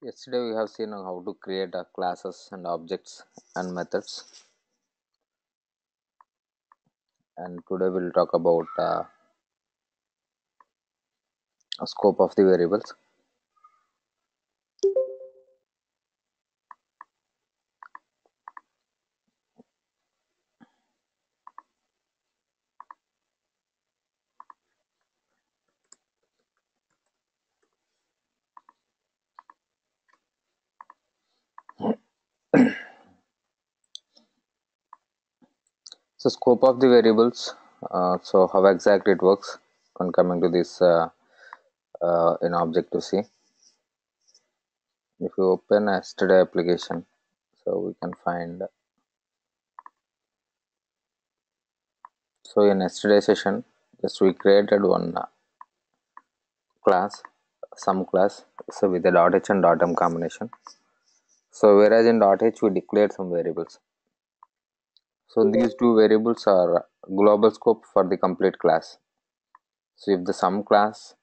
Yesterday we have seen how to create classes and objects and methods, and today we'll talk about a scope of the variables. So scope of the variables. So how exactly it works when coming to this in objective-C. If you open yesterday application, so we can find. So in yesterday session, just we created one class, some class, so with the .h and .m combination. So whereas in .h we declared some variables. So these two variables are global scope for the complete class. So if the sum class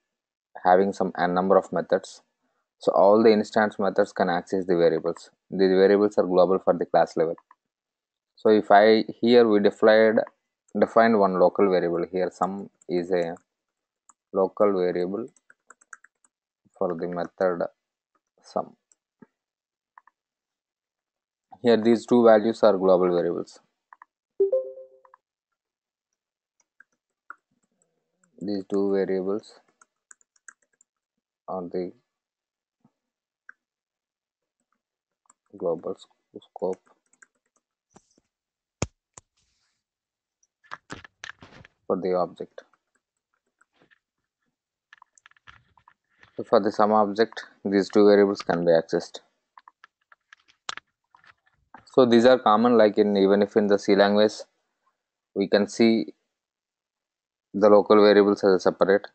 having some n number of methods, so all the instance methods can access the variables. These variables are global for the class level. So if I here we defined one local variable here. Sum is a local variable for the method sum. Here these two values are global variables. These two variables are the global scope for the object. So for the sum object, these two variables can be accessed. So these are common, like in even if in the C language we can see the local variables as a separate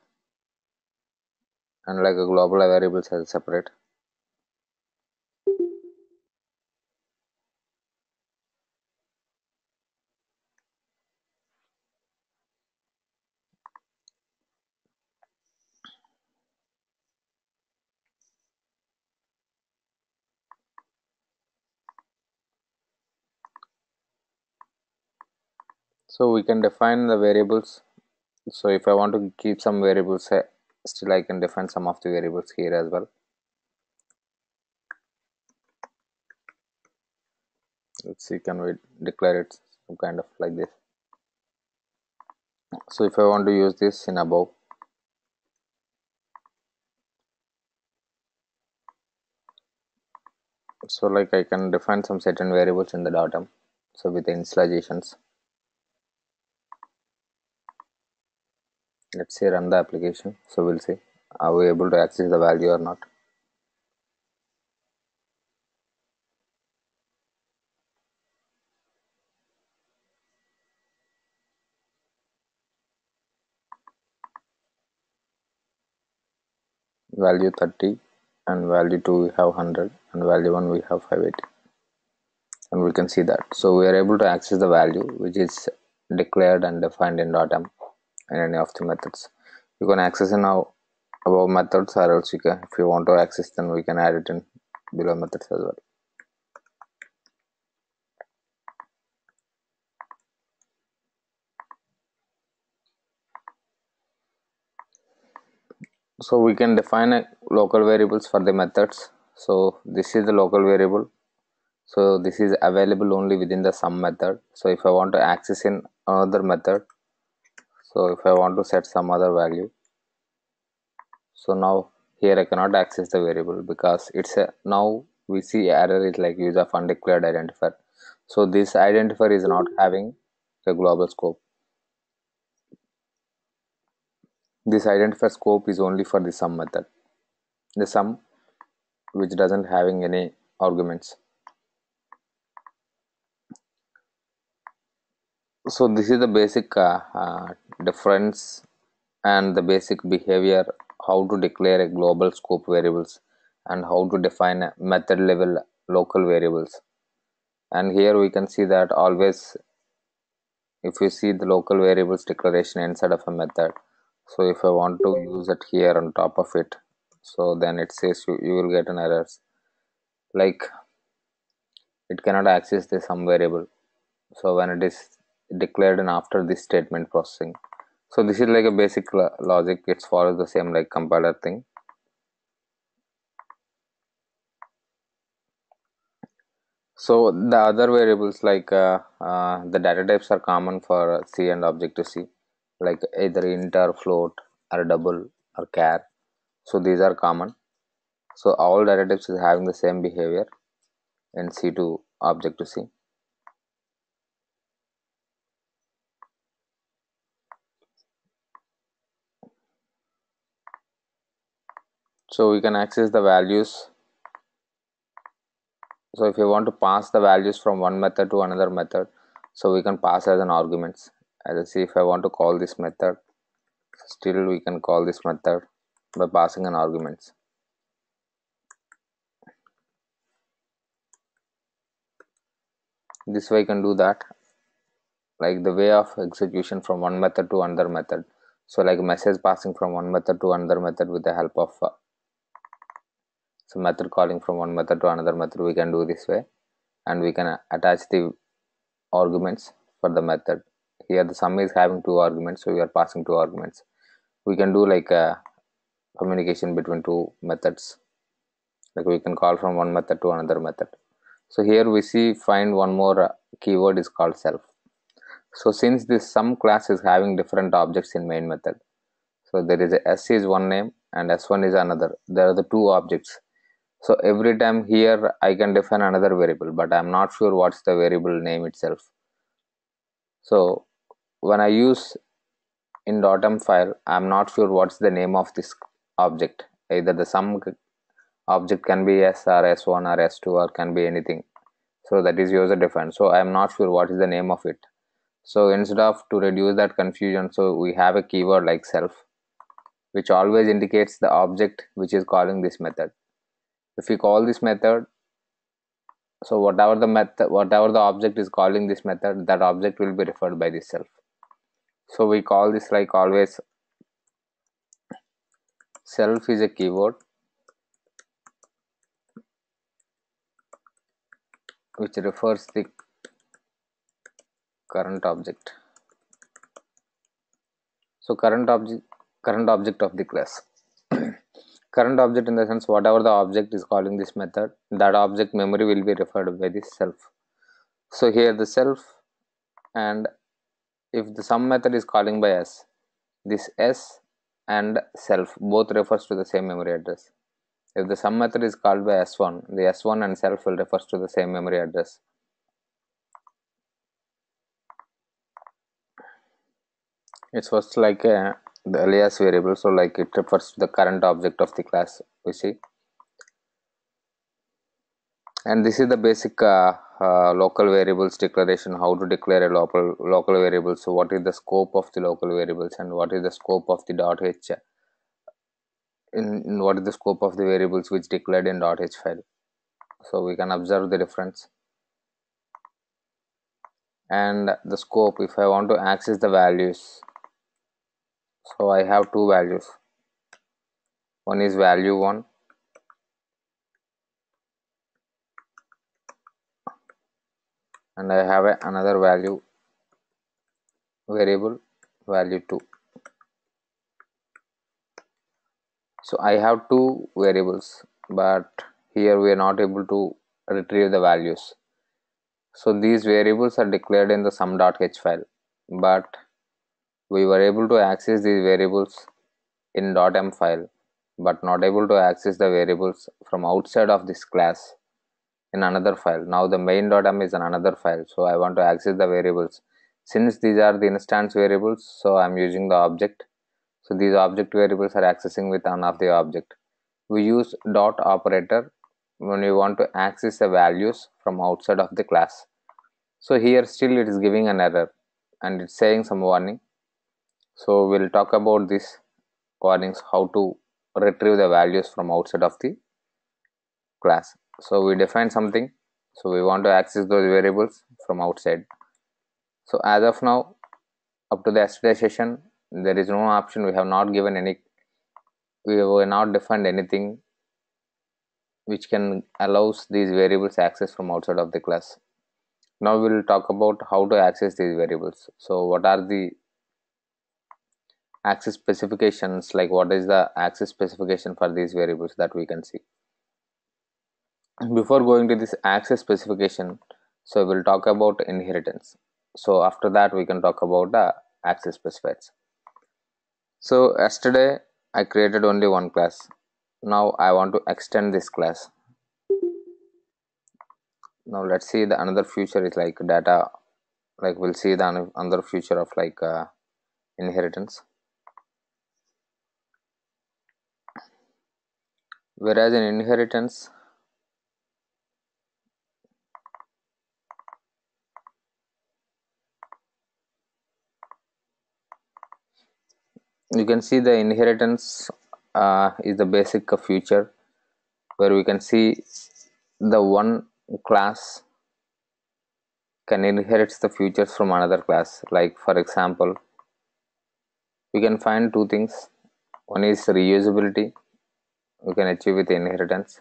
and like a global variables as a separate. So we can define the variables. So if I want to keep some variables, still I can define some of the variables here as well. Let's see, can we declare it some kind of like this. So if I want to use this in above, so like I can define some certain variables in the .m. So with the initializations, let's say run the application. So we'll see are we able to access the value or not. Value 30 and value 2 we have 100 and value 1 we have 580, and we can see that. So we are able to access the value which is declared and defined in .m in any of the methods. You can access in now above methods, or else you can, if you want to access, then we can add it in below methods as well. So we can define a local variables for the methods. So this is the local variable. So this is available only within the sum method. So if I want to access in another method, so if I want to set some other value, so now here I cannot access the variable because it's a, now we see error is like use of undeclared identifier. So this identifier is not having a global scope. This identifier scope is only for the sum method, the sum which doesn't having any arguments. So this is the basic difference and the basic behavior, how to declare a global scope variables and how to define a method level local variables. And here we can see that always if you see the local variables declaration inside of a method, so if I want to use it here on top of it, so then it says you will get an errors. like it cannot access the some variable. So when it is declared and after this statement processing, so this is like a basic logic. It follows the same like compiler thing. So the other variables like the data types are common for C and objective-C, like either int or float or double or char. So these are common. So all data types is having the same behavior in C to objective-C. So we can access the values. So if you want to pass the values from one method to another method, so we can pass as an arguments. As I see, if I want to call this method, still we can call this method by passing an arguments. This way I can do that, like the way of execution from one method to another method. So like message passing from one method to another method with the help of some method calling from one method to another method, we can do this way, and we can attach the arguments for the method. Here the sum is having two arguments, so we are passing two arguments. We can do like a communication between two methods, like we can call from one method to another method. So here we see find one more keyword is called self. So since this sum class is having different objects in main method, so there is a s is one name and s1 is another. There are the two objects. So every time here I can define another variable, but I'm not sure what's the variable name itself. So when I use in .m file, I'm not sure what's the name of this object. Either the sum object can be s or s1 or s2 or can be anything. So that is user defined. So I'm not sure what is the name of it. So instead of to reduce that confusion, so we have a keyword like self, which always indicates the object which is calling this method. If we call this method, so whatever the object is calling this method, that object will be referred by this self. So we call this like always self is a keyword which refers the current object. So current object of the class. Current object in the sense whatever the object is calling this method, that object memory will be referred by this self. So here the self, and if the sum method is calling by s, this s and self both refers to the same memory address. If the sum method is called by s1, the s1 and self will refers to the same memory address. It's first like the alias variable, so like it refers to the current object of the class, we see. And this is the basic local variables declaration, how to declare a local variable. So what is the scope of the local variables and what is the scope of the .h, in what is the scope of the variables which declared in .h file. So we can observe the difference. And the scope, if I want to access the values, so I have two values. One is value 1 and I have another value variable value 2. So I have two variables, but here we are not able to retrieve the values. So these variables are declared in the sum.h file, but we were able to access these variables in .m file, but not able to access the variables from outside of this class in another file. Now the main.m is in another file, so I want to access the variables. Since these are the instance variables, so I'm using the object. So these object variables are accessing with one of the object. We use dot operator when we want to access the values from outside of the class. So here still it is giving an error and it's saying some warning. So we'll talk about this warnings, how to retrieve the values from outside of the class. So we define something, so we want to access those variables from outside. So as of now, up to the yesterday session, there is no option. We have not given any, we have not defined anything which can allows these variables access from outside of the class. Now we will talk about how to access these variables. So what are the access specifications, like what is the access specification for these variables that we can see. Before going to this access specification, so we'll talk about inheritance. So after that we can talk about the access specifiers. So yesterday I created only one class. Now I want to extend this class. Now let's see the another feature is like data, like we'll see the another feature of like inheritance. Whereas in inheritance, you can see the inheritance is the basic feature where we can see the one class can inherit the features from another class. Like for example, we can find two things. One is reusability, we can achieve with inheritance.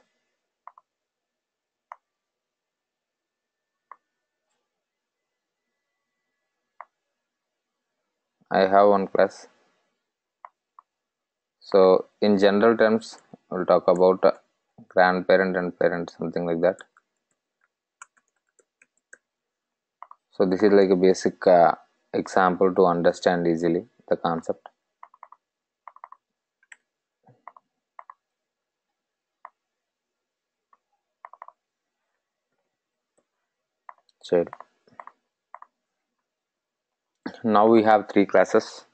I have one class. So in general terms, we'll talk about grandparent and parent, something like that. So this is like a basic example to understand easily the concept. So now we have three classes.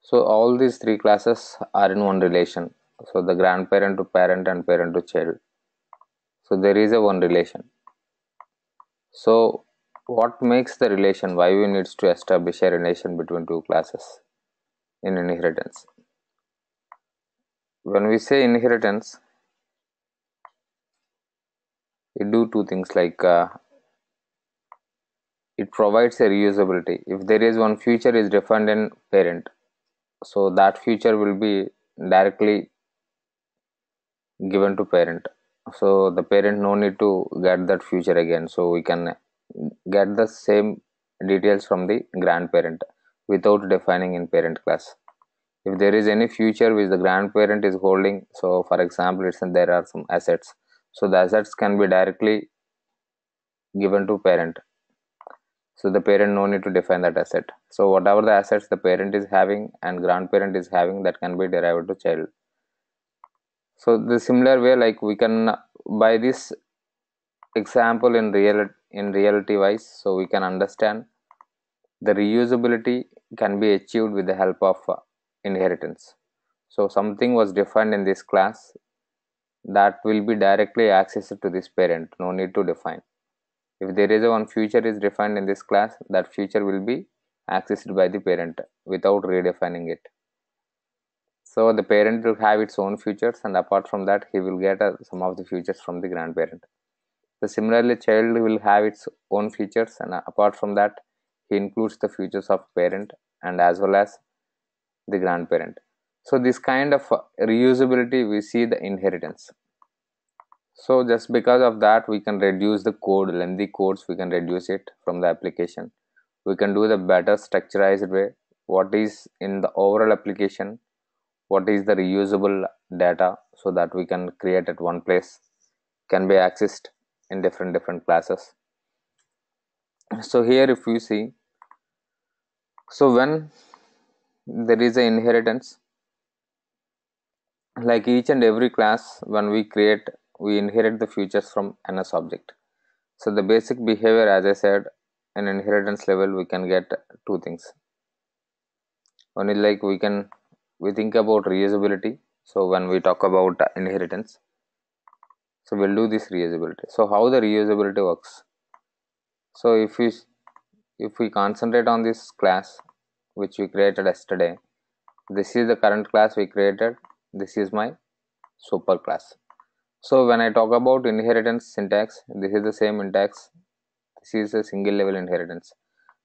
So all these three classes are in one relation. So the grandparent to parent and parent to child. So there is a one relation. So what makes the relation? Why we needs to establish a relation between two classes in inheritance? When we say inheritance, it do two things, like it provides a reusability. If there is one feature is defined in parent, so that feature will be directly given to parent. So the parent no need to get that feature again. So we can get the same details from the grandparent without defining in parent class. If there is any feature which the grandparent is holding, so for example there are some assets, so the assets can be directly given to parent. So the parent no need to define that asset. So whatever the assets the parent is having and grandparent is having, that can be derived to child. So the similar way, like we can by this example in reality wise, so we can understand the reusability can be achieved with the help of inheritance. So something was defined in this class that will be directly accessed to this parent, no need to define. If there is a one feature is defined in this class, that feature will be accessed by the parent without redefining it. So the parent will have its own features, and apart from that he will get some of the features from the grandparent. So similarly child will have its own features, and apart from that he includes the features of parent and as well as the grandparent. So this kind of reusability we see the inheritance. So just because of that we can reduce the code, lengthy codes we can reduce it from the application. We can do the better structurized way, what is in the overall application, what is the reusable data, so that we can create at one place, can be accessed in different classes. So here if you see, so when there is an inheritance, like each and every class when we create, we inherit the features from NS object. So the basic behavior, as I said, in inheritance level we can get two things. One is like we think about reusability. So when we talk about inheritance, so we'll do this reusability. So how the reusability works? So if we concentrate on this class which we created yesterday, this is the current class we created, this is my super class. So when I talk about inheritance syntax, this is the same syntax. This is a single level inheritance.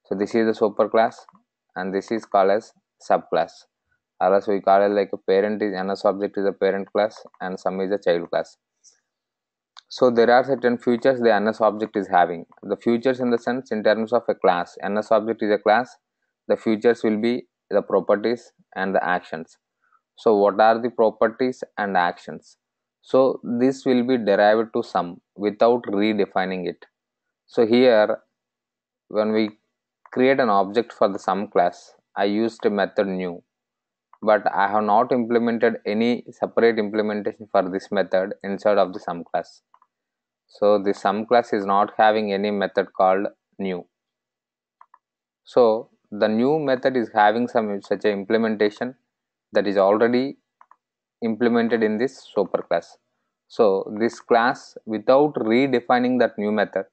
So this is the super class and this is called as subclass, or else we call it like a parent is NS object is a parent class and sum is a child class. So there are certain features the NS object is having. The features in the sense in terms of a class. NS object is a class. The features will be the properties and the actions. So what are the properties and actions? So this will be derived to sum without redefining it. So here when we create an object for the sum class, I used a method new, but I have not implemented any separate implementation for this method inside of the sum class. So the sum class is not having any method called new. So the new method is having some such a implementation that is already implemented in this super class. So this class, without redefining that new method,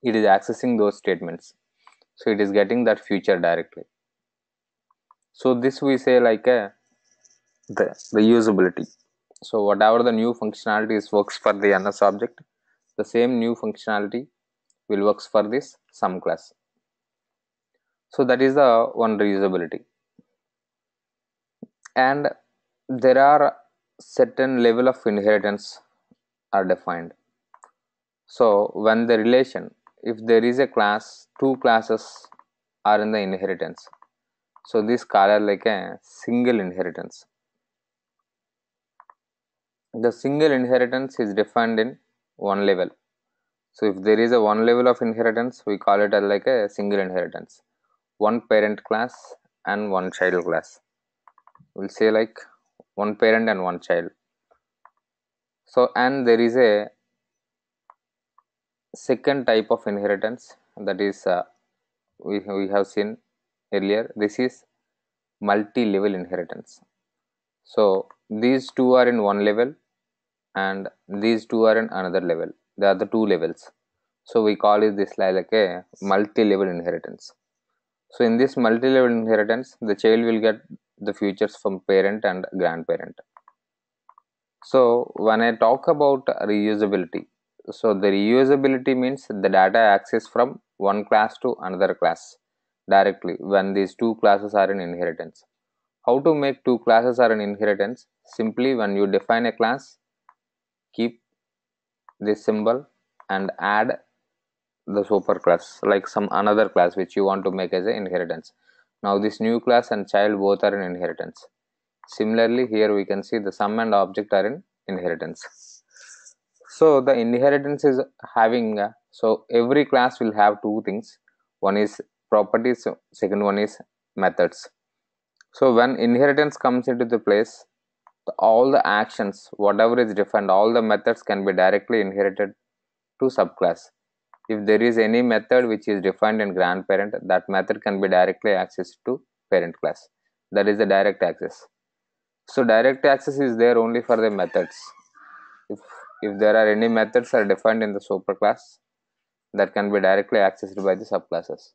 it is accessing those statements. So it is getting that feature directly. So this we say like a the reusability. So whatever the new functionalities works for the NS object, the same new functionality will works for this sum class. So that is the one reusability. And there are certain level of inheritance are defined. So when the relation, if there is a class, two classes are in the inheritance. So this called like a single inheritance. The single inheritance is defined in one level. So if there is a one level of inheritance, we call it as like a single inheritance. One parent class and one child class. We'll say like one parent and one child. So and there is a second type of inheritance, that is we have seen earlier. This is multi-level inheritance. So these two are in one level and these two are in another level. They are the two levels. So we call it this like a multi-level inheritance. So in this multi-level inheritance, the child will get the features from parent and grandparent. So when I talk about reusability, so the reusability means the data access from one class to another class directly when these two classes are in inheritance. How to make two classes are in inheritance? Simply when you define a class, keep this symbol and add the super class like some another class which you want to make as an inheritance. Now this new class and child both are in inheritance. Similarly here we can see the sum and object are in inheritance. So the inheritance is having so every class will have two things. One is properties, second one is methods. So when inheritance comes into the place, all the actions whatever is defined, all the methods can be directly inherited to subclass. If there is any method which is defined in grandparent, that method can be directly accessed to parent class. That is the direct access. So direct access is there only for the methods. If there are any methods are defined in the superclass, that can be directly accessed by the subclasses.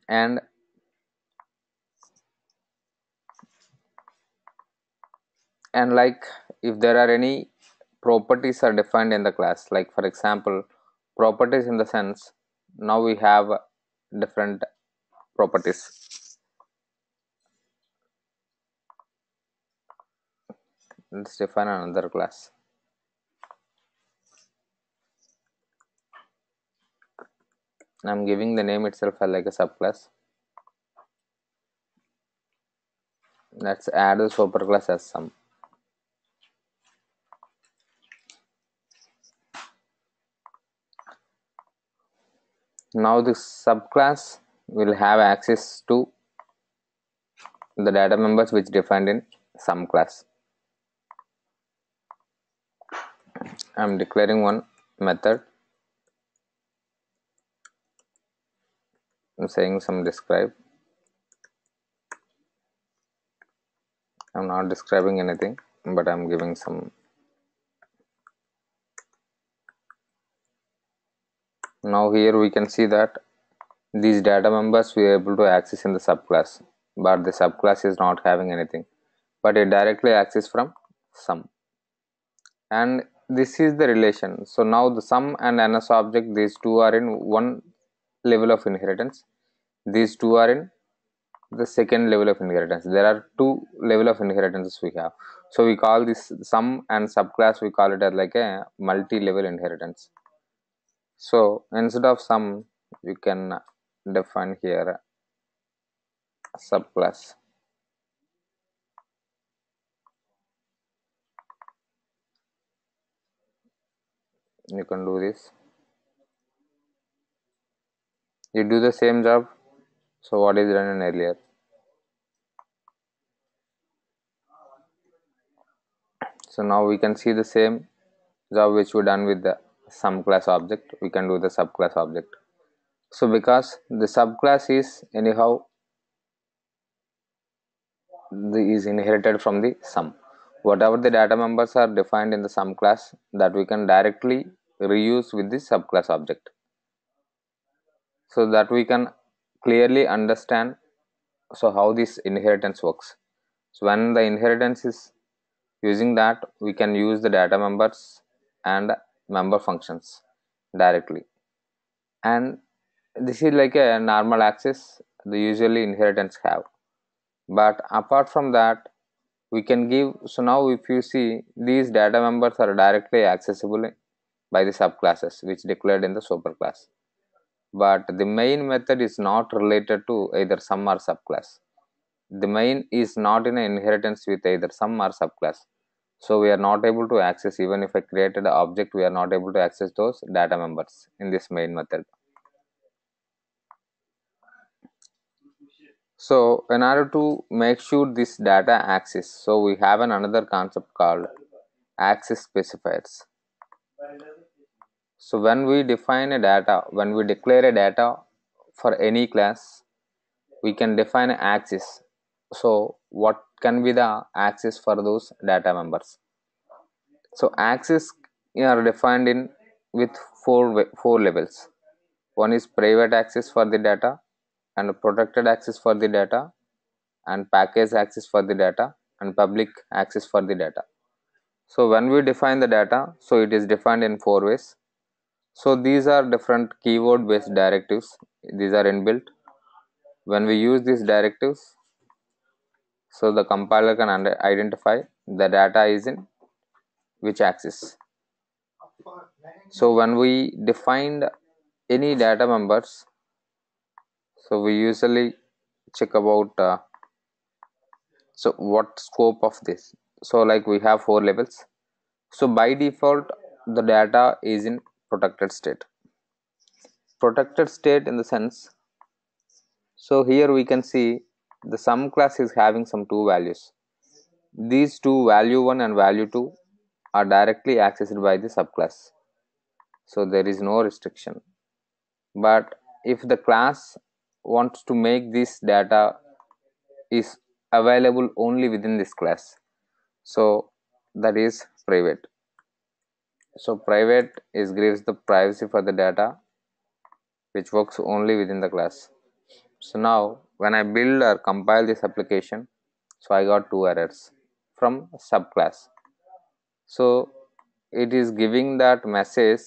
And like if there are any properties are defined in the class, like for example properties in the sense, now we have different properties. Let's define another class. I'm giving the name itself as like a subclass. Let's add the superclass as sum. Now this subclass will have access to the data members which defined in sum class. I'm declaring one method. I'm saying some describe. I'm not describing anything, but I'm giving some. Now here we can see that these data members we are able to access in the subclass, but the subclass is not having anything, but it directly access from sum. And this is the relation. So now the sum and NS object, these two are in one level of inheritance. These two are in the second level of inheritance. There are two level of inheritances we have. So we call this sum, and subclass we call it as like a multi-level inheritance. So instead of sum, you can define here subclass. You can do this. You do the same job. So what is done in earlier? So now we can see the same job which we done with the sum class object. We can do the subclass object. So because the subclass is anyhow is inherited from the sum. Whatever the data members are defined in the sum class, that we can directly reuse with the subclass object, so that we can clearly understand so how this inheritance works. So when the inheritance is using that, we can use the data members and member functions directly, and this is like a normal access the usually inheritance have. But apart from that, we can give, so now if you see, these data members are directly accessible by the subclasses which declared in the superclass, but the main method is not related to either sum or subclass. The main is not in an inheritance with either sum or subclass, so we are not able to access. Even if I created an object, we are not able to access those data members in this main method. So in order to make sure this data access, so we have another concept called access specifiers. So when we define a data, when we declare a data for any class, we can define an access. So what can be the access for those data members? So access are defined in with four levels. One is private access for the data, and protected access for the data, and package access for the data, and public access for the data. So when we define the data, so it is defined in four ways. So these are different keyword based directives. These are inbuilt. When we use these directives, so the compiler can identify the data is in which axis. So when we defined any data members, so we usually check about so what scope of this. So like we have four levels. So by default, the data is in protected state. Protected state in the sense, so here we can see the sum class is having some two values. These two, value 1 and value 2, are directly accessed by the subclass, so there is no restriction. But if the class wants to make this data is available only within this class, so that is private. So private is gives the privacy for the data which works only within the class. So now when I build or compile this application, so I got two errors from subclass. So it is giving that message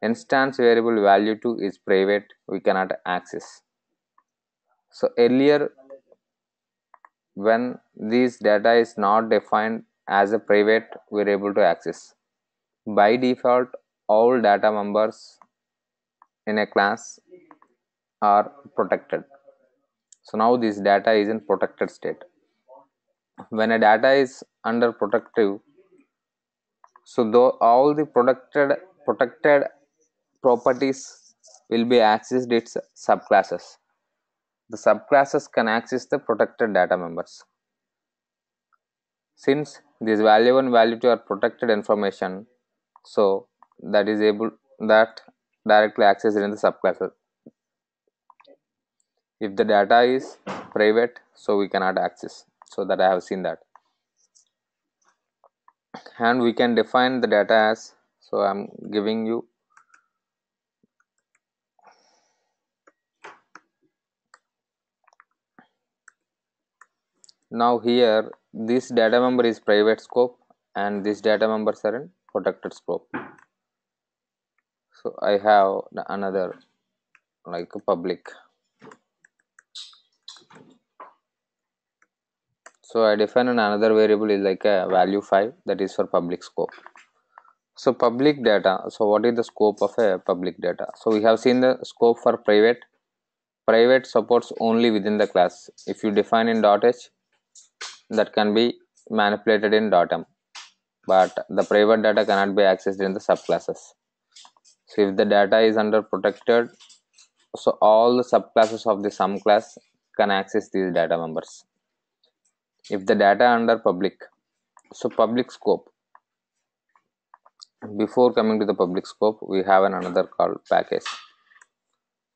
instance variable value 2 is private, we cannot access. So earlier when this data is not defined as a private, we are able to access. By default, all data members in a class are protected. So now this data is in protected state. When a data is under protective, so though all the protected properties will be accessed its subclasses. The subclasses can access the protected data members. Since these value 1 value 2 are protected information, so that is able that directly accessed in the subclasses. If the data is private, so we cannot access. So that I have seen that. And we can define the data as, so I am giving you now here this data member is private scope and this data members are in protected scope. So I have another like a public. So I define another variable is like a value 5, that is for public scope. So public data, so what is the scope of a public data? So we have seen the scope for private. Private supports only within the class. If you define in .h, that can be manipulated in .m, but the private data cannot be accessed in the subclasses. So if the data is under protected, so all the subclasses of the sum class can access these data members. If the data under public, so public scope, before coming to the public scope, we have another called package.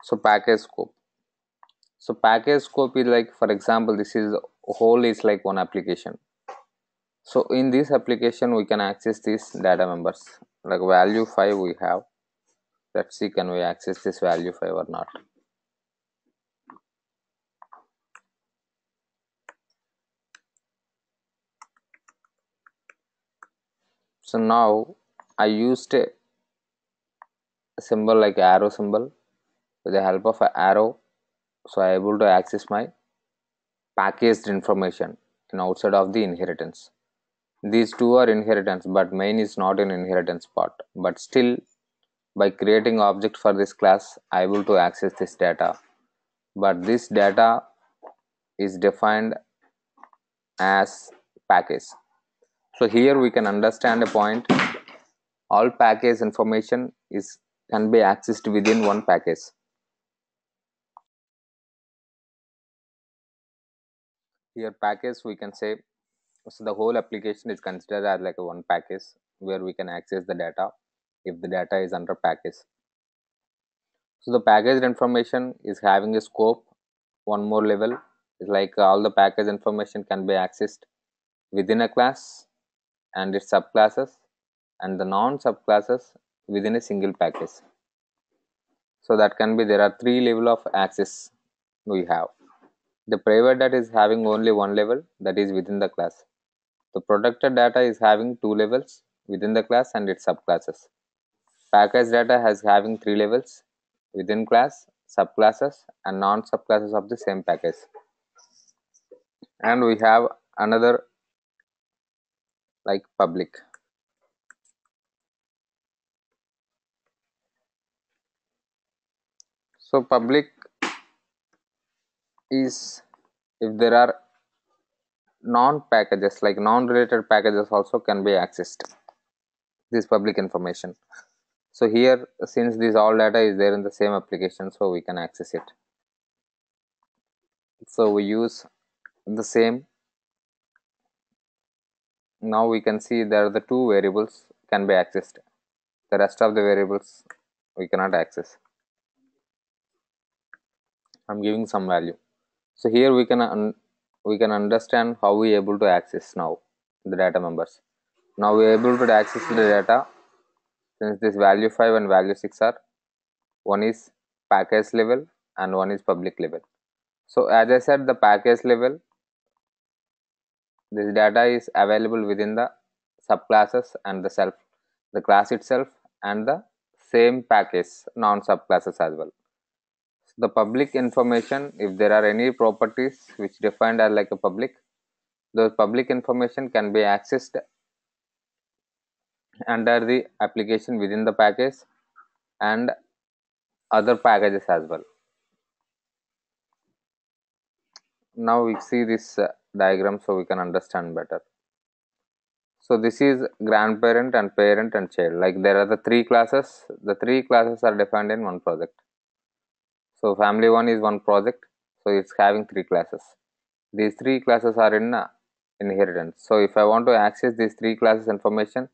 So package scope, so package scope is like, for example, this is whole is like one application. So in this application we can access these data members, like value 5 we have. Let's see, can we access this value 5 or not. So now I used a symbol like arrow symbol. With the help of an arrow, so I able to access my packaged information in outside of the inheritance. These two are inheritance, but main is not an inheritance part. But still, by creating object for this class, I able to access this data. But this data is defined as package. So here we can understand a point. All package information is can be accessed within one package. Here package we can say, so the whole application is considered as like a one package where we can access the data if the data is under package. So the packaged information is having a scope. One more level is like all the package information can be accessed within a class and its subclasses and the non subclasses within a single package. So that can be, there are three level of access we have. The private data is having only one level, that is within the class. The protected data is having two levels within the class and its subclasses. Package data has having three levels within class, subclasses and non subclasses of the same package. And we have another like public. So public is if there are non packages, like non related packages also can be accessed, this public information. So here, since this all data is there in the same application, so we can access it. So we use the same. Now we can see there are the two variables can be accessed. The rest of the variables we cannot access. I'm giving some value. So here we can understand how we able to access now the data members. Now we are able to access the data since this value 5 and value 6 are, one is package level and one is public level. So as I said, the package level, this data is available within the subclasses and the class itself and the same package non subclasses as well. So the public information, if there are any properties which defined as like a public, those public information can be accessed under the application within the package and other packages as well. Now we see this diagram so we can understand better. So this is grandparent and parent and child. Like there are the three classes. The three classes are defined in one project. So family one is one project. So it's having three classes. These three classes are in inheritance. So if I want to access these three classes information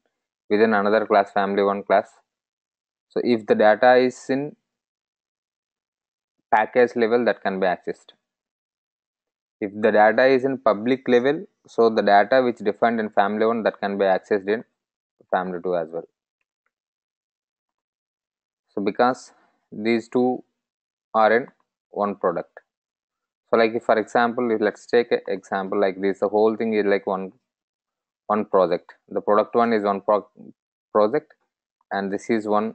within another class, family one class. So if the data is in package level, that can be accessed. If the data is in public level, so the data which defined in family one, that can be accessed in family two as well. So because these two are in one product. So like if for example, if let's take an example like this, the whole thing is like one project. The product one is one project and this is one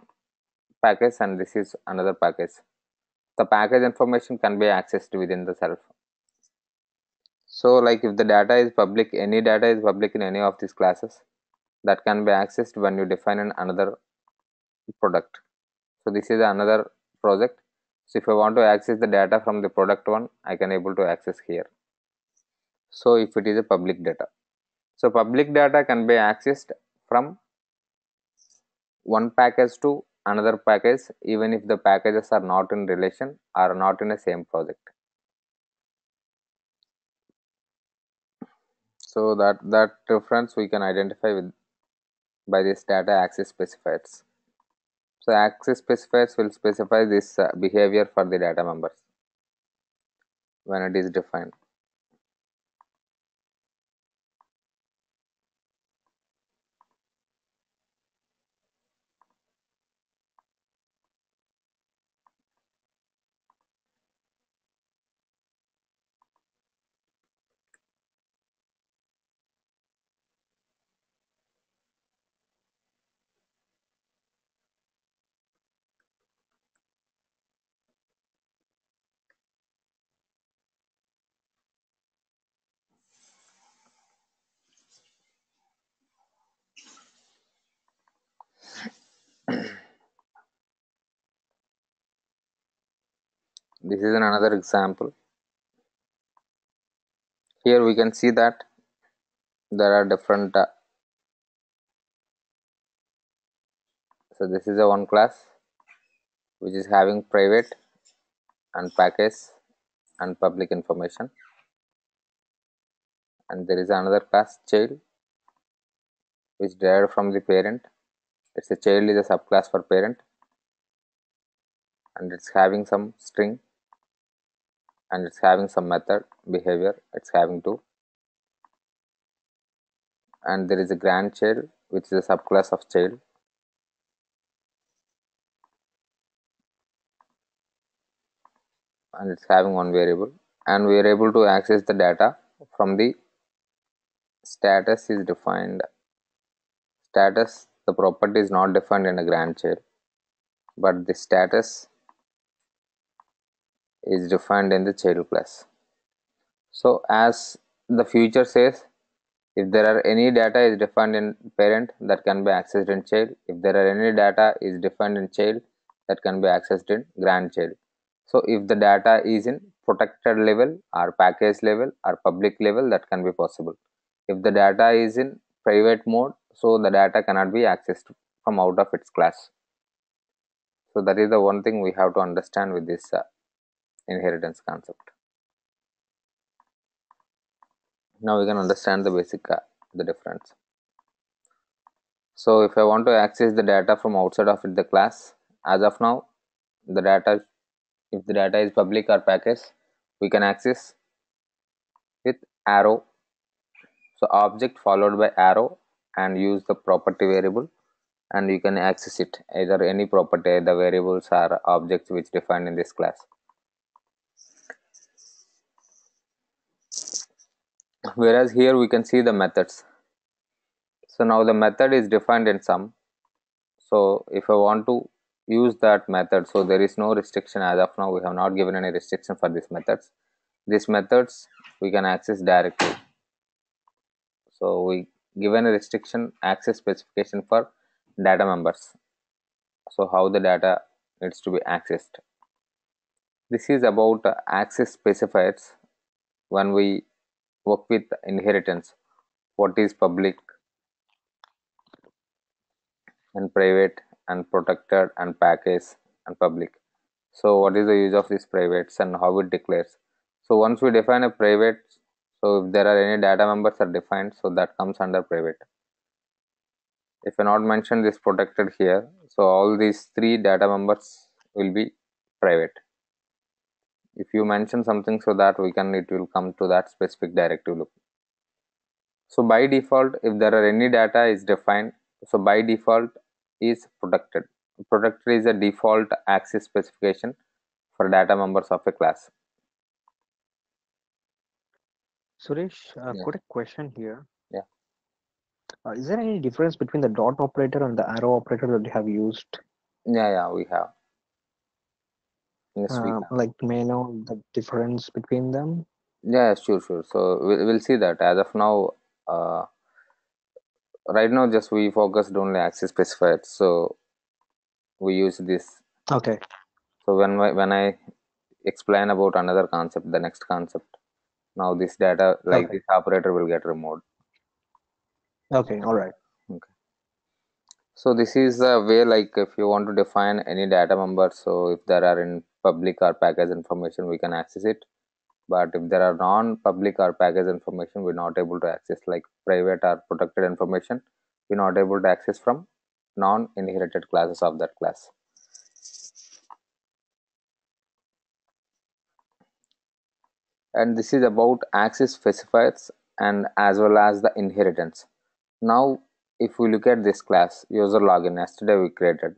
package and this is another package. The package information can be accessed within the self. So like if the data is public, any data is public in any of these classes, that can be accessed when you define another product. So this is another project. So if I want to access the data from the product one, I can able to access here. So if it is a public data, so public data can be accessed from one package to another package, even if the packages are not in relation or not in the same project. So that difference we can identify with by this data access specifiers. So access specifiers will specify this behavior for the data members when it is defined. This is another example. Here we can see that there are different. So this is a one class which is having private and package and public information, and there is another class child which derived from the parent. It's a child is a subclass for parent, and it's having some string, and it's having some method behavior. It's having two, and there is a grandchild which is a subclass of child, and it's having one variable, and we are able to access the data from the status is defined. Status, the property is not defined in a grandchild, but the status is defined in the child class. So as the future says, if there are any data is defined in parent, that can be accessed in child. If there are any data is defined in child, that can be accessed in grandchild. So if the data is in protected level or package level or public level, that can be possible. If the data is in private mode, so the data cannot be accessed from out of its class. So that is the one thing we have to understand with this inheritance concept. Now we can understand the basic the difference. So if I want to access the data from outside of the class, as of now, the data, if the data is public or package, we can access with arrow. So object followed by arrow and use the property variable, and you can access it either any property, the variables or objects which defined in this class. Whereas here we can see the methods. So now the method is defined in sum. So if I want to use that method, so there is no restriction as of now. We have not given any restriction for these methods. These methods we can access directly. So we given a restriction access specification for data members. So how the data needs to be accessed. This is about access specifiers when we work with inheritance. What is public and private and protected and package and public. So what is the use of these privates and how it declares. So once we define a private, so if there are any data members are defined, so that comes under private. If I not mention this protected here, so all these three data members will be private. If you mention something, so that we can, it will come to that specific directive loop. So by default, if there are any data is defined, so by default is protected. Protected is a default access specification for data members of a class. Suresh, Yeah. got a question here. Yeah. Is there any difference between the dot operator and the arrow operator that you have used? Yeah, we have. Yes, we have. Like, may I know the difference between them? Yeah, sure. So we'll see that. As of now, uh, right now, just we focused only access specifiers. So we use this. Okay. So when I explain about another concept, the next concept, now this data like Okay. this operator will get removed. Okay. All right. Okay. So this is a way, like if you want to define any data member, so if there are in public or package information, we can access it. But if there are non-public or package information, we're not able to access, like private or protected information, we're not able to access from non-inherited classes of that class. And this is about access specifiers and as well as the inheritance. Now, if we look at this class, user login, yesterday we created.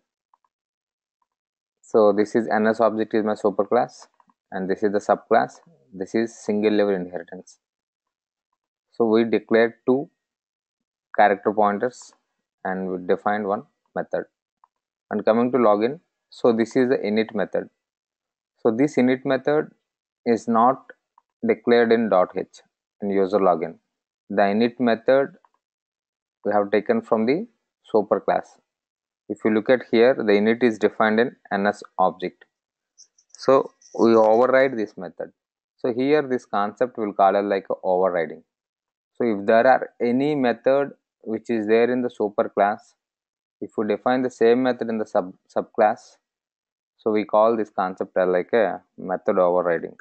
So this is NS object is my superclass, and this is the subclass. This is single level inheritance. So we declared two character pointers and we defined one method. And coming to login, so this is the init method. So this init method is not declared in .h in user login. The init method we have taken from the superclass. If you look at here, the init is defined in NS object. So we override this method. So here this concept will call it like a overriding. So if there are any method which is there in the superclass, if we define the same method in the subclass, so we call this concept as like a method overriding.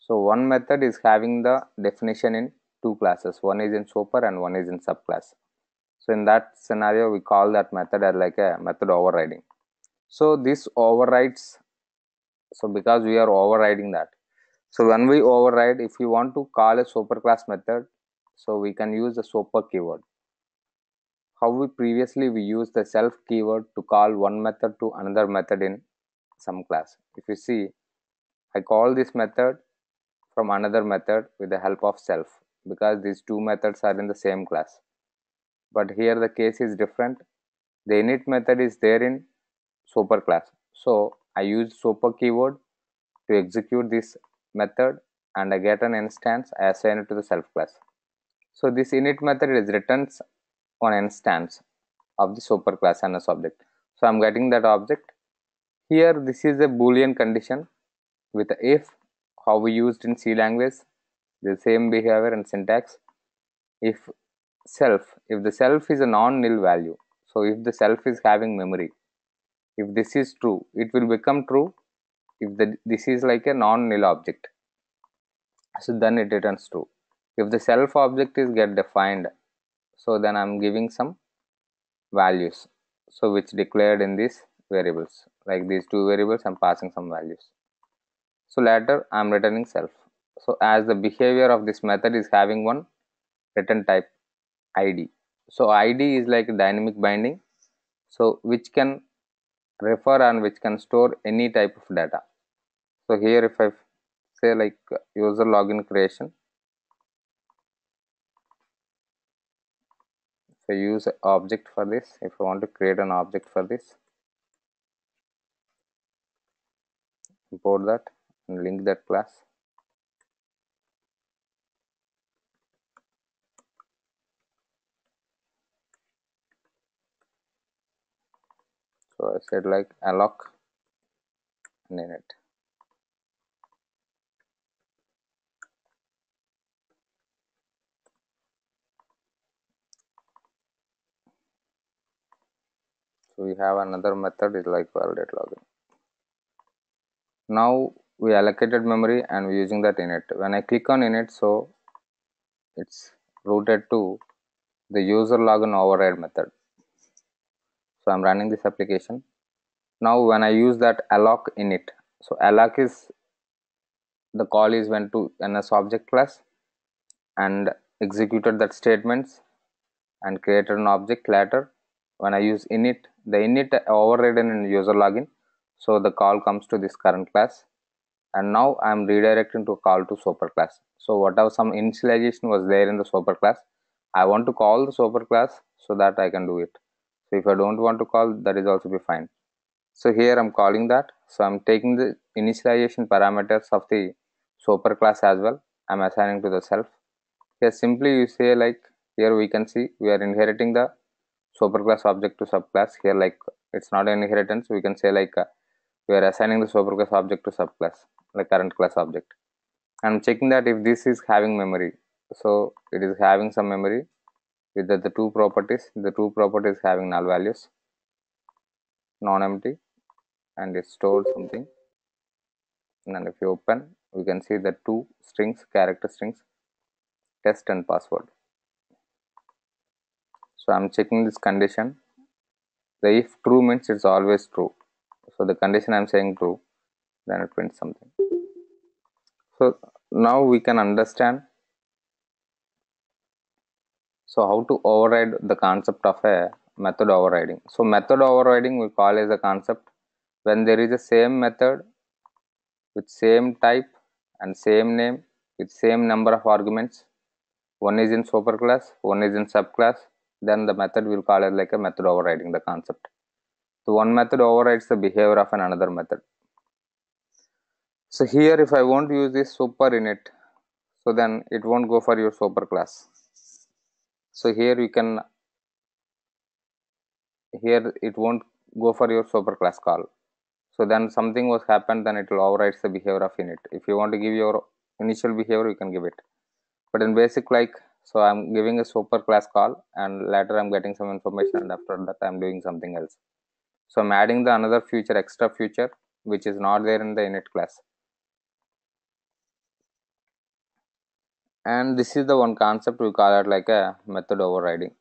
So one method is having the definition in two classes. One is in super and one is in subclass. So in that scenario, we call that method as like a method overriding. So this overrides. So because we are overriding that. So when we override, if you want to call a superclass method, so we can use the super keyword. How we used the self keyword to call one method to another method in some class. If you see, I call this method from another method with the help of self because these two methods are in the same class. But here the case is different. The init method is there in superclass. So I use super keyword to execute this method and I get an instance, I assign it to the self class. So this init method is returns on instance of the superclass NS object. So I'm getting that object. Here this is a boolean condition with if, how we used in C language, the same behavior and syntax. If self, if the self is a non-nil value, so if the self is having memory, if this is true, it will become true if this is like a non-nil object, so then it returns true. If the self object is get defined, so then I'm giving some values, so which declared in these variables, like these two variables I'm passing some values. So later I'm returning self. So as the behavior of this method is having one return type id, so id is like a dynamic binding, so which can refer and which can store any type of data. So here if I say like user login creation, so use object for this. If I want to create an object for this, import that and link that class. So I said like alloc and init. So we have another method is like validate login. Now we allocated memory and we're using that init. When I click on init, so it's routed to the user login override method. So I'm running this application. Now when I use that alloc init, so alloc is the call is went to NS object class and executed that statements and created an object later. When I use init, the init overridden in user login, so the call comes to this current class, and now I'm redirecting to call to super class. So whatever some initialization was there in the super class, I want to call the super class so that I can do it. So if I don't want to call, that is also be fine. So here I'm calling that. So I'm taking the initialization parameters of the superclass as well. I'm assigning to the self. Here simply you say like, here we can see we are inheriting the superclass object to subclass. Here like it's not an inheritance, we can say like we are assigning the superclass object to subclass, like current class object. I'm checking that if this is having memory. So it is having some memory with the two properties. The two properties having null values, non-empty, and it stored something. And if you open, we can see the two strings, character strings, test and password. So I'm checking this condition. The if true means it's always true. So the condition I'm saying true, then it prints something. So now we can understand. So how to override the concept of a method overriding. So method overriding we call as a concept when there is a same method with same type and same name with same number of arguments. One is in superclass, one is in subclass. Then the method will call it like a method overriding the concept. So one method overrides the behavior of another method. So here if I want to use this super init, so then it won't go for your superclass. So here you can, here it won't go for your superclass call. So then something was happened, then it will override the behavior of init. If you want to give your initial behavior, you can give it. But in basic, like, so I'm giving a superclass call and later I'm getting some information and after that I'm doing something else. So I'm adding the another feature, extra feature, which is not there in the init class. And this is the one concept we call it like a method overriding.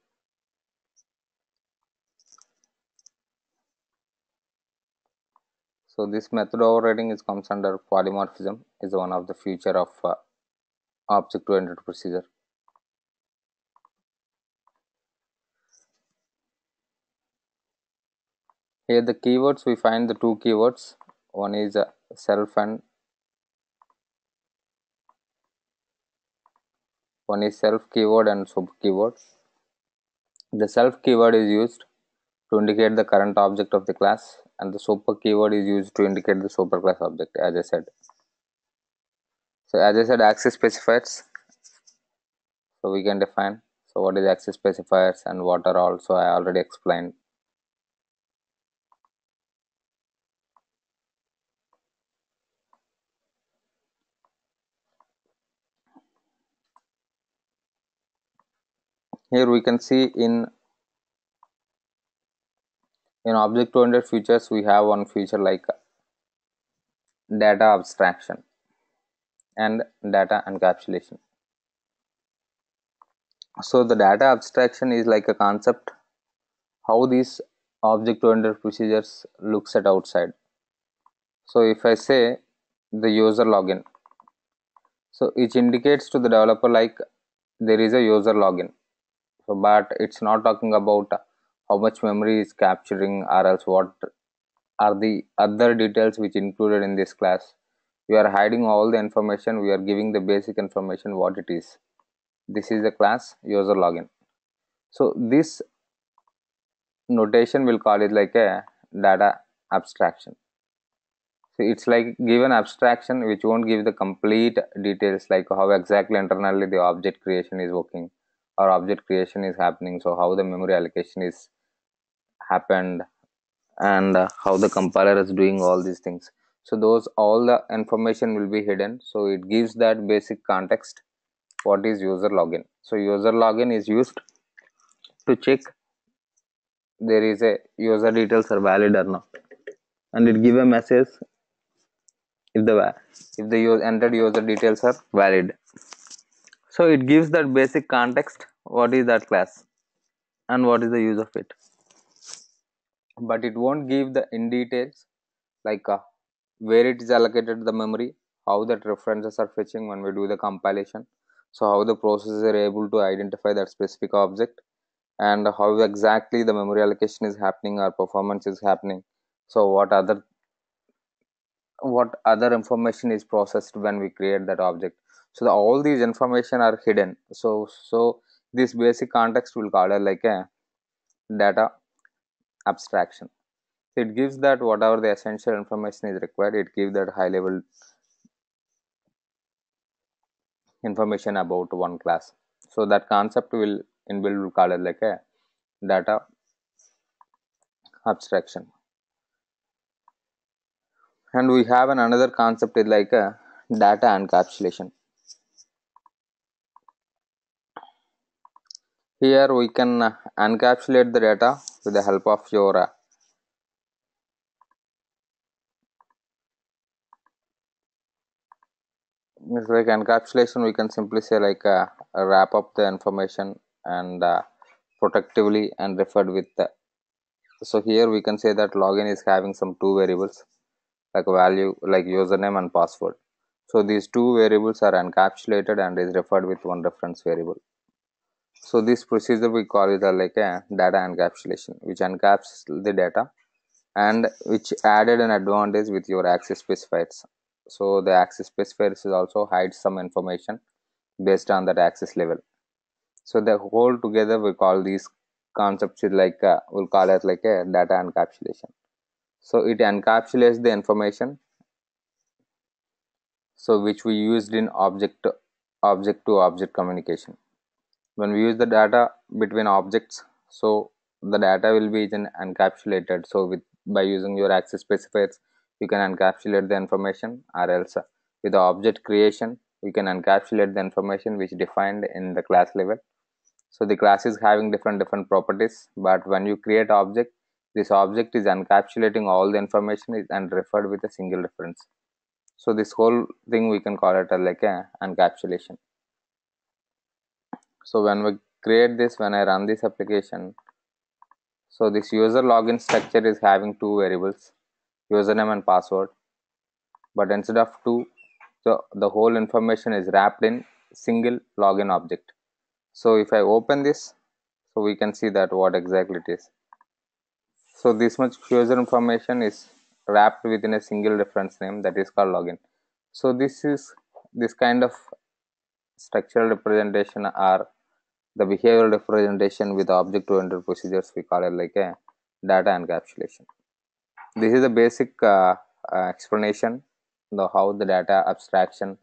So this method overriding is comes under polymorphism, is one of the feature of object-oriented procedure. Here the keywords, we find the two keywords. One is self and one is self keyword and sub keyword. The self keyword is used to indicate the current object of the class and the super keyword is used to indicate the superclass object, as I said. So as I said, access specifiers, so we can define. So what is access specifiers and what are also I already explained. Here we can see in object-oriented features, we have one feature like data abstraction and data encapsulation. So the data abstraction is like a concept how these object-oriented procedures looks at outside. So if I say the user login, so it indicates to the developer like there is a user login. So but it's not talking about how much memory is capturing or else what are the other details which included in this class. We are hiding all the information, we are giving the basic information what it is. This is the class user login. So this notation will call it like a data abstraction. So it's like given abstraction which won't give the complete details like how exactly internally the object creation is working or object creation is happening. So how the memory allocation is happened and how the compiler is doing all these things. So those all the information will be hidden. So it gives that basic context what is user login. So user login is used to check there is a user details are valid or not, and it give a message if the entered user details are valid. So it gives that basic context what is that class and what is the use of it, but it won't give the in details like where it is allocated the memory, how that references are fetching when we do the compilation, so how the processor are able to identify that specific object and how exactly the memory allocation is happening or performance is happening. So what other information is processed when we create that object. So all these information are hidden. So this basic context will call it like a data abstraction. It gives that whatever the essential information is required, it gives that high level information about one class. So that concept will inbuilt will call it like a data abstraction. And we have another concept is like a data encapsulation. Here we can encapsulate the data with the help of your it's like encapsulation. We can simply say like wrap up the information and protectively and referred with the. So here we can say that login is having some two variables like value like username and password. So these two variables are encapsulated and is referred with one reference variable. So this procedure we call it like a data encapsulation, which encaps the data and which added an advantage with your access specifiers. So the access specifiers is also hides some information based on that access level. So the whole together we call these concepts is like we'll call it like a data encapsulation. So it encapsulates the information, so which we used in object to object communication. When we use the data between objects, so the data will be then encapsulated. So with by using your access specifiers, you can encapsulate the information, or else with the object creation we can encapsulate the information which defined in the class level. So the class is having different properties, but when you create object, this object is encapsulating all the information and referred with a single reference. So this whole thing we can call it like a encapsulation. So when we create this, when I run this application, so this user login structure is having two variables, username and password, but instead of two, so the whole information is wrapped in single login object. So if I open this, so we can see that what exactly it is. So this much user information is wrapped within a single reference name that is called login. So this kind of structural representation or the behavioral representation with object-oriented procedures, we call it like a data encapsulation. This is the basic explanation of how the data abstraction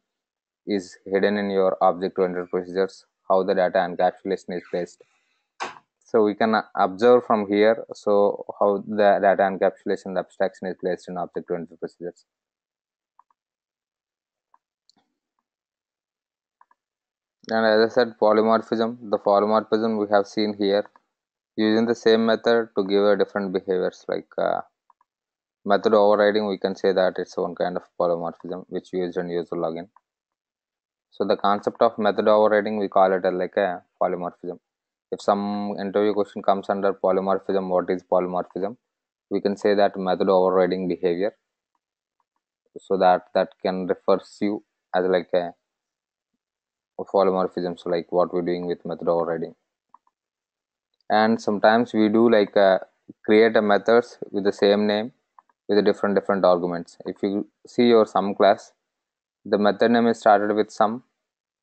is hidden in your object-oriented procedures, how the data encapsulation is placed. So we can observe from here, so how the data encapsulation abstraction is placed in object-oriented procedures. And as I said, polymorphism, the polymorphism we have seen here using the same method to give a different behaviors like method overriding. We can say that it's one kind of polymorphism which used in user login. So the concept of method overriding, we call it like a polymorphism. If some interview question comes under polymorphism, what is polymorphism? We can say that method overriding behavior. So that can refers you as like a polymorphism. So like what we're doing with method overriding. And sometimes we do like create a methods with the same name with different arguments. If you see your sum class, the method name is started with sum,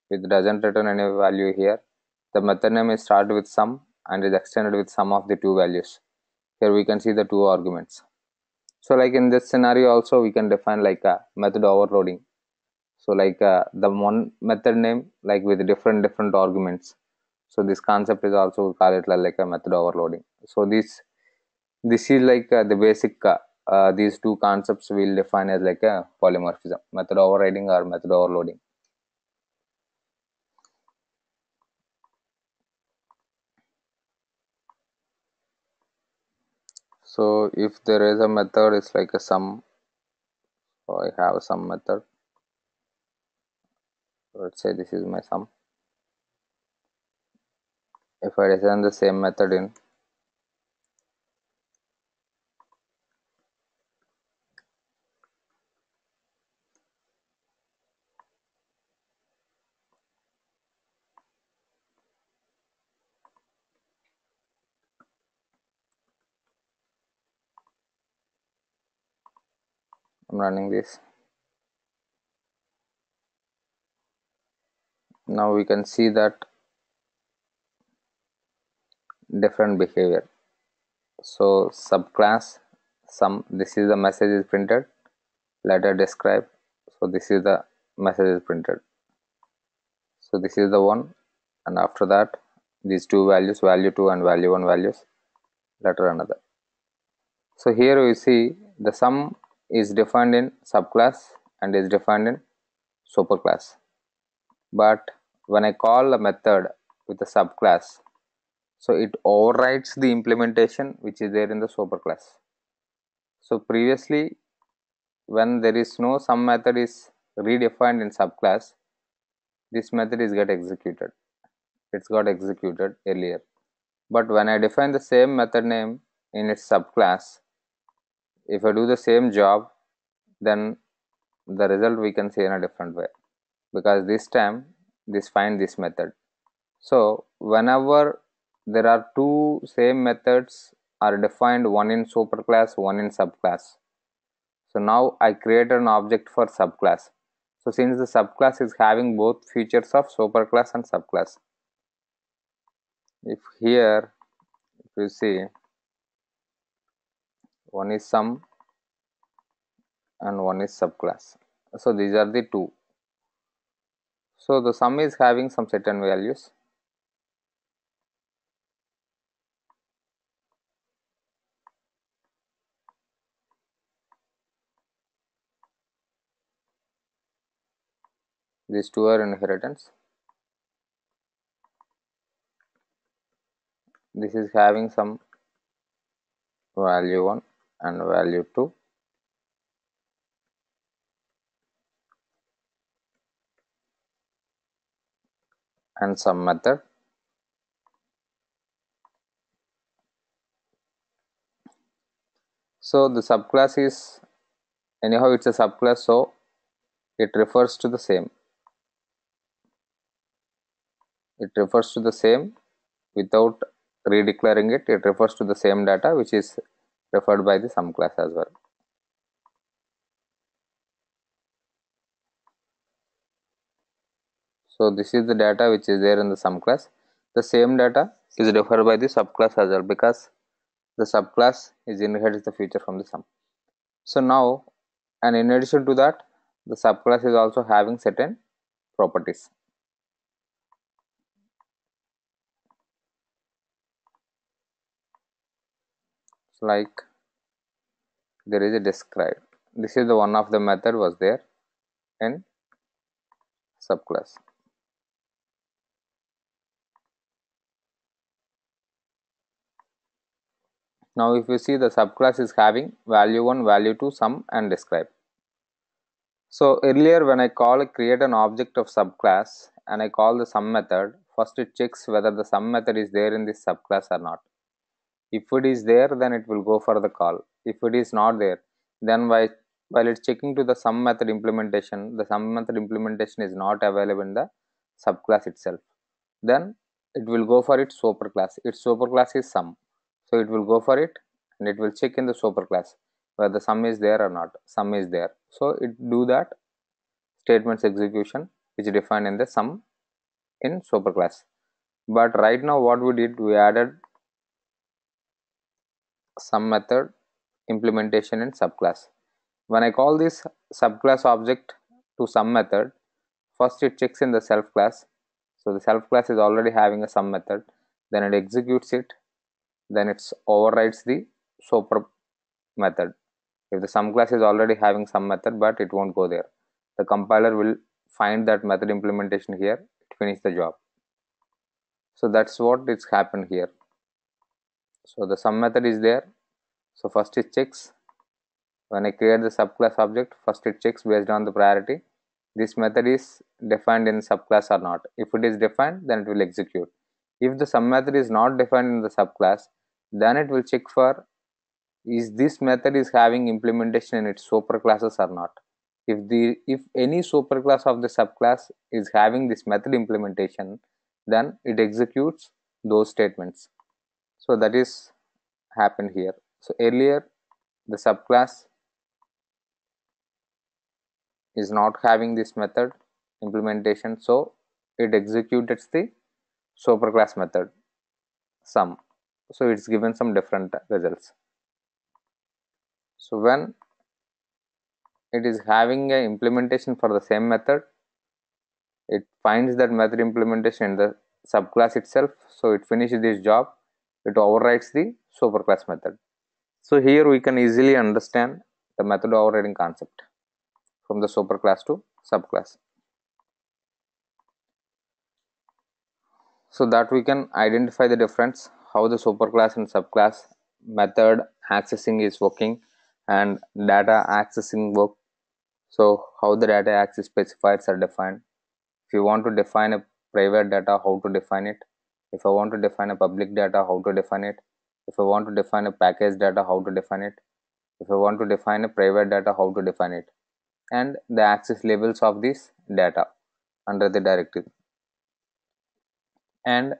which doesn't return any value here. The method name is started with sum and is extended with sum of the two values. Here we can see the two arguments. So like in this scenario also we can define like a method overloading. So like the one method name like with different arguments. So this concept is also call it like a method overloading. So this is like the basic these two concepts will define as like a polymorphism, method overriding or method overloading. So if there is a method, it's like a sum. So I have some method. Let's say this is my sum. If I return the same method in, I'm running this. Now we can see that different behavior. So subclass sum. This is the message is printed. Letter describe. So this is the message is printed. So this is the one, and after that these two values, value 2 and value 1 values, letter another. So here we see the sum is defined in subclass and is defined in superclass. But when I call a method with a subclass, so it overrides the implementation which is there in the superclass. So previously, when there is no sum method is redefined in subclass, this method is get executed. It's got executed earlier. But when I define the same method name in its subclass, if I do the same job, then the result we can see in a different way, because this time this find this method. So whenever there are two same methods are defined, one in superclass, one in subclass. So now I created an object for subclass. So since the subclass is having both features of superclass and subclass, if here if you see, one is sum and one is subclass. So these are the two. So the sum is having some certain values. These two are inheritance. This is having some value 1 and value 2. And some method. So the subclass is, anyhow it's a subclass, so it refers to the same. It refers to the same without redeclaring it. It refers to the same data which is referred by the sum class as well. So this is the data which is there in the sum class. The same data is referred by the subclass as well, because the subclass is inherits the feature from the sum. So now, and in addition to that, the subclass is also having certain properties. So like there is a describe. This is the one of the method was there in subclass. Now if you see, the subclass is having value 1, value 2, sum and describe. So earlier when I create an object of subclass and I call the sum method, first it checks whether the sum method is there in this subclass or not. If it is there, then it will go for the call. If it is not there, then while it's checking to the sum method implementation, the sum method implementation is not available in the subclass itself. Then it will go for its superclass. Its superclass is sum. So it will go for it and it will check in the superclass whether the sum is there or not. Sum is there. So it do that statements execution which is defined in the sum in superclass. But right now what we did, we added sum method implementation in subclass. When I call this subclass object to sum method, first it checks in the self class. So the self class is already having a sum method, then it executes it, then it overrides the super method. If the sum class is already having some method, but it won't go there, the compiler will find that method implementation here, it finish the job. So that's what it's happened here. So the sum method is there. So first it checks, when I create the subclass object, first it checks based on the priority, this method is defined in subclass or not. If it is defined, then it will execute. If the sum method is not defined in the subclass, then it will check for, is this method is having implementation in its superclasses or not. If any superclass of the subclass is having this method implementation, then it executes those statements. So that is happened here. So earlier the subclass is not having this method implementation, so it executes the superclass method sum. So it's given some different results. So when it is having a implementation for the same method, it finds that method implementation in the subclass itself. So it finishes this job, it overrides the superclass method. So here we can easily understand the method overriding concept from the superclass to subclass, so that we can identify the difference, how the superclass and subclass method accessing is working and data accessing work. So how the data access specifiers are defined. If you want to define a private data, how to define it. If I want to define a public data, how to define it. If I want to define a package data, how to define it. If I want to define a private data, how to define it, and the access levels of this data under the directive. And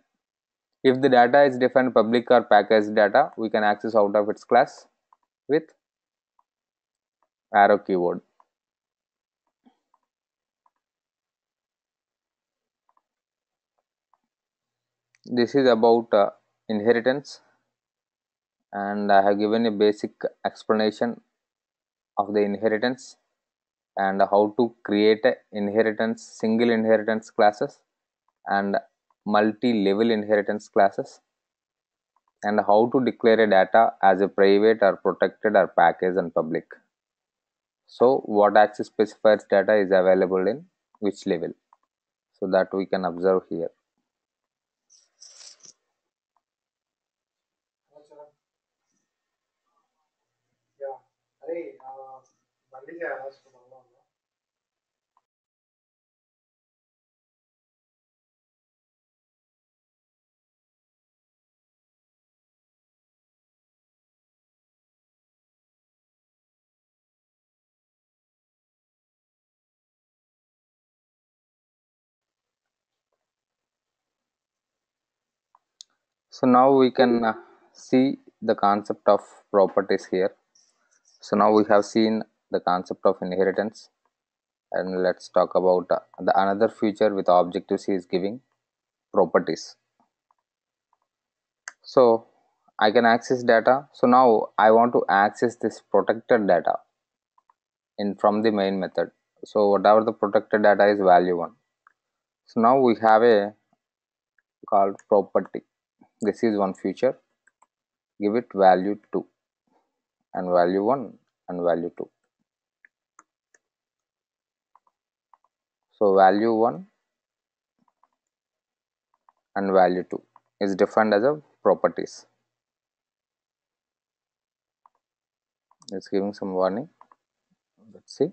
if the data is defined public or package data, we can access out of its class with arrow keyword. This is about inheritance, and I have given a basic explanation of the inheritance and how to create a inheritance, single inheritance classes and multi-level inheritance classes, and how to declare a data as a private or protected or package and public. So what access specifiers data is available in which level, so that we can observe here. So now we can see the concept of properties here. So now we have seen the concept of inheritance, and let's talk about the another feature with objectiveC is giving properties. So I can access data. So now I want to access this protected data in from the main method. So whatever the protected data is value 1. So now we have a called property. This is one feature. Give it value 2 and value 1 and value 2. So value 1 and value 2 is defined as a properties. It's giving some warning. Let's see.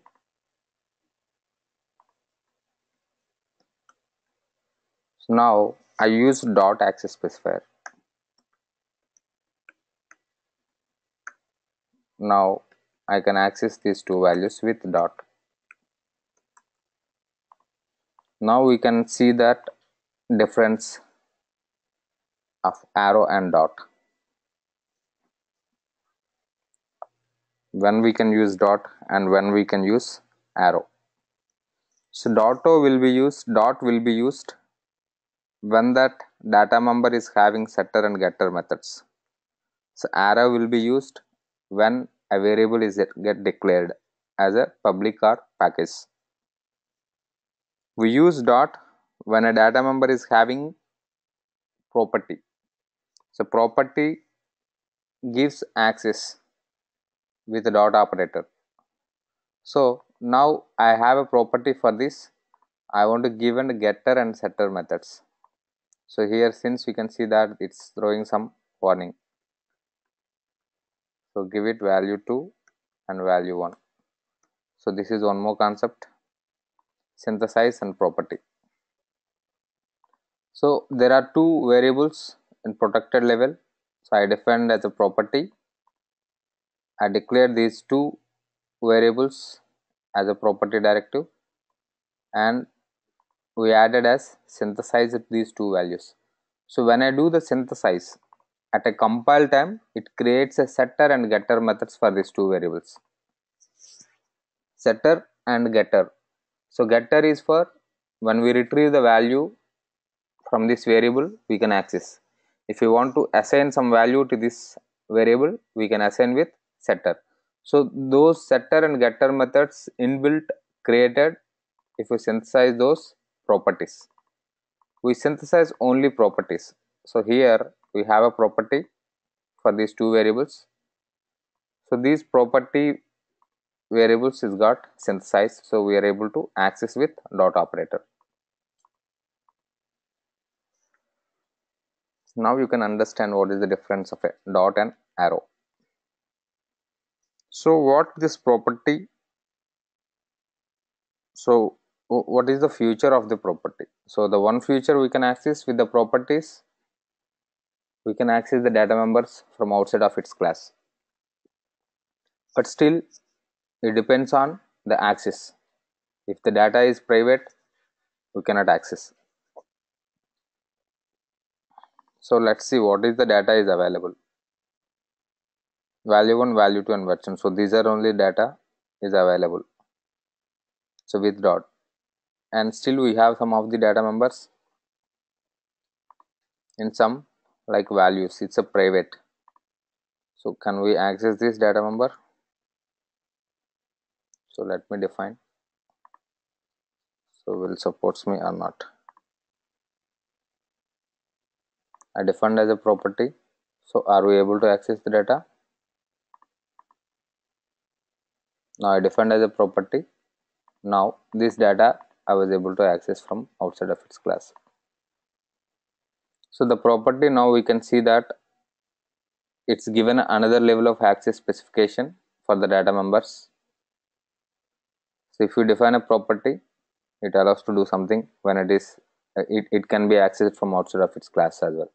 So now I use dot access specifier. Now I can access these two values with dot. Now we can see that difference of arrow and dot. When we can use dot and when we can use arrow. So dot will be used when that data member is having setter and getter methods. So arrow will be used when a variable is get declared as a public or package. We use dot when a data member is having property. So property gives access with the dot operator. So now I have a property for this. I want to give a getter and setter methods. So here, since you can see that it's throwing some warning. So give it value 2 and value 1. So this is one more concept, synthesize and property. So there are two variables in protected level. So I defined as a property. I declared these two variables as a property directive, and we added as synthesize these two values. So when I do the synthesize at a compile time, it creates a setter and getter methods for these two variables, setter and getter. So getter is for when we retrieve the value from this variable, we can access. If you want to assign some value to this variable, we can assign with setter. So those setter and getter methods inbuilt created, if we synthesize those properties, we synthesize only properties. So here we have a property for these two variables. So these property variables is got synthesized, so we are able to access with dot operator. Now you can understand what is the difference of a dot and arrow. So what this property, so what is the future of the property? So the one feature we can access with the properties, we can access the data members from outside of its class, but still it depends on the access. If the data is private, we cannot access. So let's see what is the data is available. Value 1, value 2 and version. So these are only data is available. So with dot, and still we have some of the data members in some like values, it's a private. So can we access this data member? So let me define. So will supports me or not. I defined as a property. So are we able to access the data? Now I defined as a property. Now this data I was able to access from outside of its class. So the property, now we can see that it's given another level of access specification for the data members. So if you define a property, it allows to do something when it is it can be accessed from outside of its class as well.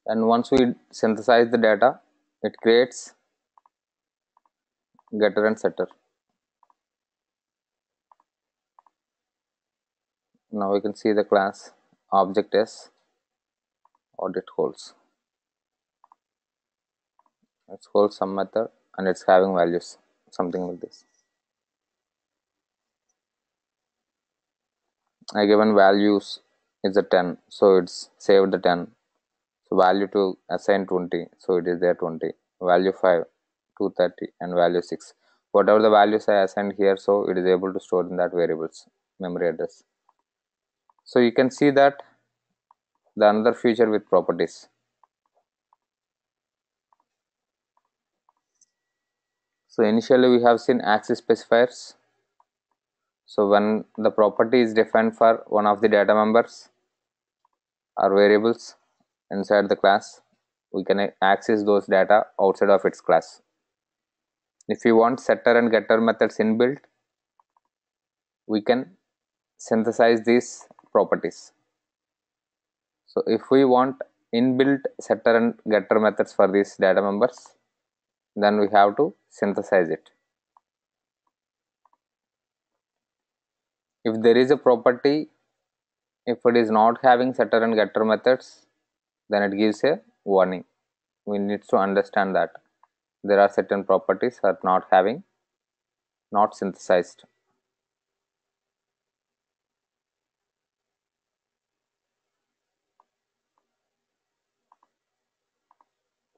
And once we synthesize the data, it creates getter and setter. Now we can see the class object s or it holds. It holds some method and it's having values, something like this. I given values is a 10, so it's saved the 10. So value to assign 20, so it is there 20. Value 5, 230 and value 6. Whatever the values I assigned here, so it is able to store in that variables memory address. So you can see that the another feature with properties. So initially we have seen access specifiers. So when the property is defined for one of the data members or variables inside the class, we can access those data outside of its class. If you want setter and getter methods inbuilt, we can synthesize these properties. So if we want inbuilt setter and getter methods for these data members, then we have to synthesize it. If there is a property, if it is not having setter and getter methods, then it gives a warning. We need to understand that there are certain properties are not having, not synthesized.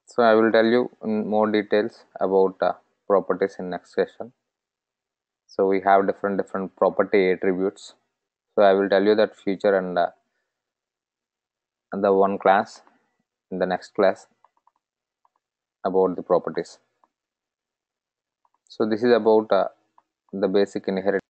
So I will tell you in more details about properties in next session. So we have different property attributes. So I will tell you that feature and the one class in the next class about the properties. So this is about the basic inheritance.